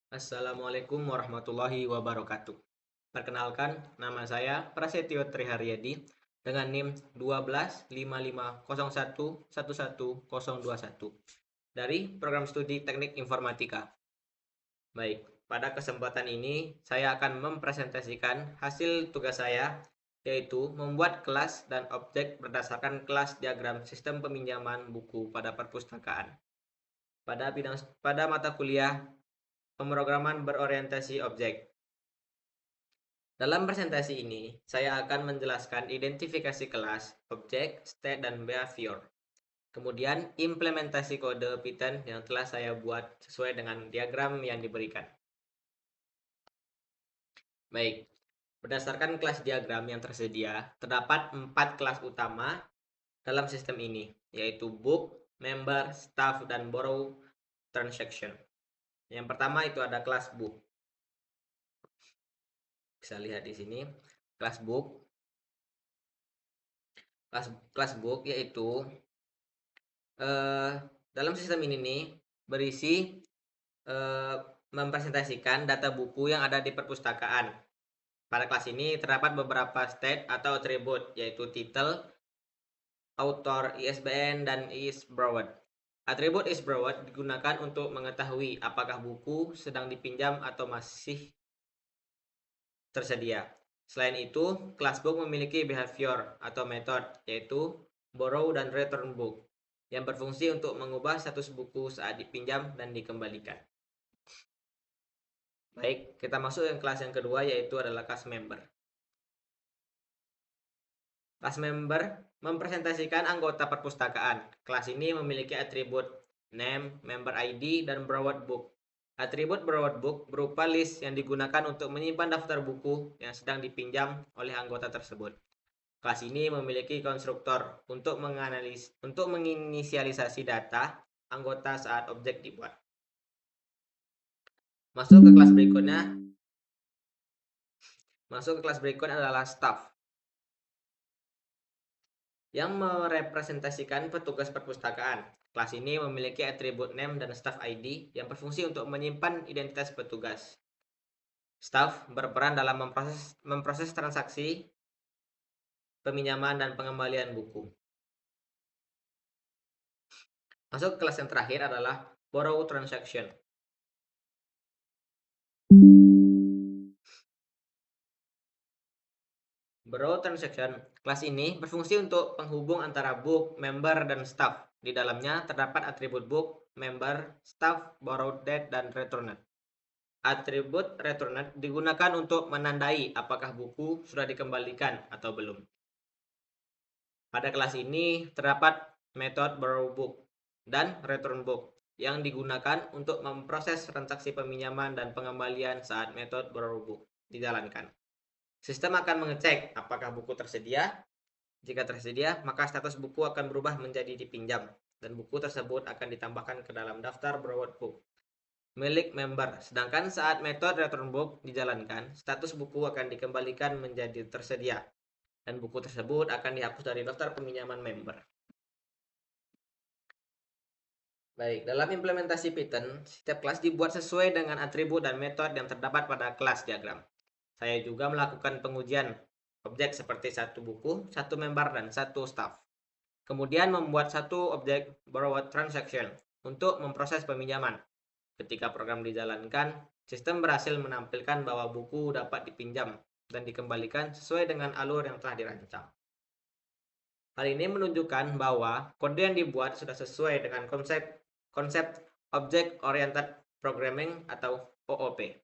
Assalamualaikum warahmatullahi wabarakatuh. Perkenalkan, nama saya Prasetyo Triharyadi dengan NIM 125501111021 dari Program Studi Teknik Informatika. Baik, pada kesempatan ini saya akan mempresentasikan hasil tugas saya, yaitu membuat kelas dan objek berdasarkan kelas diagram sistem peminjaman buku pada perpustakaan. Pada mata kuliah pemrograman berorientasi objek. Dalam presentasi ini, saya akan menjelaskan identifikasi kelas, objek, state, dan behavior. Kemudian, implementasi kode Python yang telah saya buat sesuai dengan diagram yang diberikan. Baik, berdasarkan kelas diagram yang tersedia, terdapat 4 kelas utama dalam sistem ini, yaitu book, member, staff, dan borrow transaction. Yang pertama itu ada kelas book. Bisa lihat di sini, kelas book. Kelas book yaitu dalam sistem ini nih berisi mempresentasikan data buku yang ada di perpustakaan. Pada kelas ini terdapat beberapa state atau atribut, yaitu title, author, ISBN, dan is borrowed. Atribut is borrowed digunakan untuk mengetahui apakah buku sedang dipinjam atau masih tersedia. Selain itu, kelas book memiliki behavior atau metode, yaitu borrow dan return book, yang berfungsi untuk mengubah status buku saat dipinjam dan dikembalikan. Baik, kita masuk ke kelas yang kedua, yaitu adalah kelas member. Kelas member mempresentasikan anggota perpustakaan. Kelas ini memiliki atribut name, member ID, dan borrowed book. Atribut borrowed book berupa list yang digunakan untuk menyimpan daftar buku yang sedang dipinjam oleh anggota tersebut. Kelas ini memiliki konstruktor untuk menginisialisasi data anggota saat objek dibuat. Masuk ke kelas berikutnya adalah staff, yang merepresentasikan petugas perpustakaan. Kelas ini memiliki atribut name dan staff ID yang berfungsi untuk menyimpan identitas petugas. Staff berperan dalam memproses transaksi peminjaman dan pengembalian buku. Masuk ke kelas yang terakhir adalah borrow transaction. Borrow transaction, kelas ini berfungsi untuk penghubung antara book, member, dan staff. Di dalamnya terdapat atribut book, member, staff, borrowed date, dan returned. Atribut returned digunakan untuk menandai apakah buku sudah dikembalikan atau belum. Pada kelas ini terdapat metode borrow book dan return book yang digunakan untuk memproses transaksi peminjaman dan pengembalian saat metode borrow book dijalankan. Sistem akan mengecek apakah buku tersedia. Jika tersedia, maka status buku akan berubah menjadi dipinjam dan buku tersebut akan ditambahkan ke dalam daftar borrowed book milik member. Sedangkan saat metode return book dijalankan, status buku akan dikembalikan menjadi tersedia dan buku tersebut akan dihapus dari daftar peminjaman member. Baik, dalam implementasi Python, setiap kelas dibuat sesuai dengan atribut dan metode yang terdapat pada kelas diagram. Saya juga melakukan pengujian objek seperti satu buku, satu member, dan satu staff. Kemudian membuat satu objek borrowed transaction untuk memproses peminjaman. Ketika program dijalankan, sistem berhasil menampilkan bahwa buku dapat dipinjam dan dikembalikan sesuai dengan alur yang telah dirancang. Hal ini menunjukkan bahwa kode yang dibuat sudah sesuai dengan konsep Object Oriented Programming atau OOP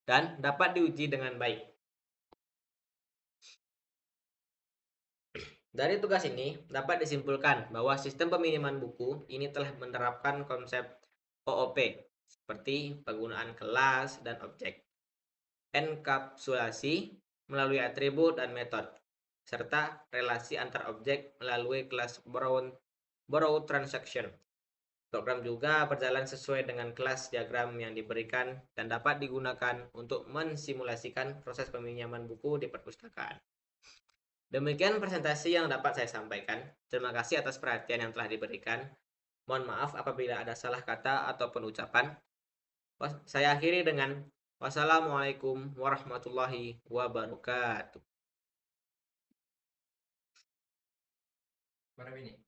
dan dapat diuji dengan baik. Dari tugas ini dapat disimpulkan bahwa sistem peminjaman buku ini telah menerapkan konsep OOP seperti penggunaan kelas dan objek, enkapsulasi melalui atribut dan metode, serta relasi antar objek melalui kelas borrow transaction. Program juga berjalan sesuai dengan kelas diagram yang diberikan dan dapat digunakan untuk mensimulasikan proses peminjaman buku di perpustakaan. Demikian presentasi yang dapat saya sampaikan. Terima kasih atas perhatian yang telah diberikan. Mohon maaf apabila ada salah kata ataupun ucapan. Saya akhiri dengan wassalamualaikum warahmatullahi wabarakatuh. Mana ini?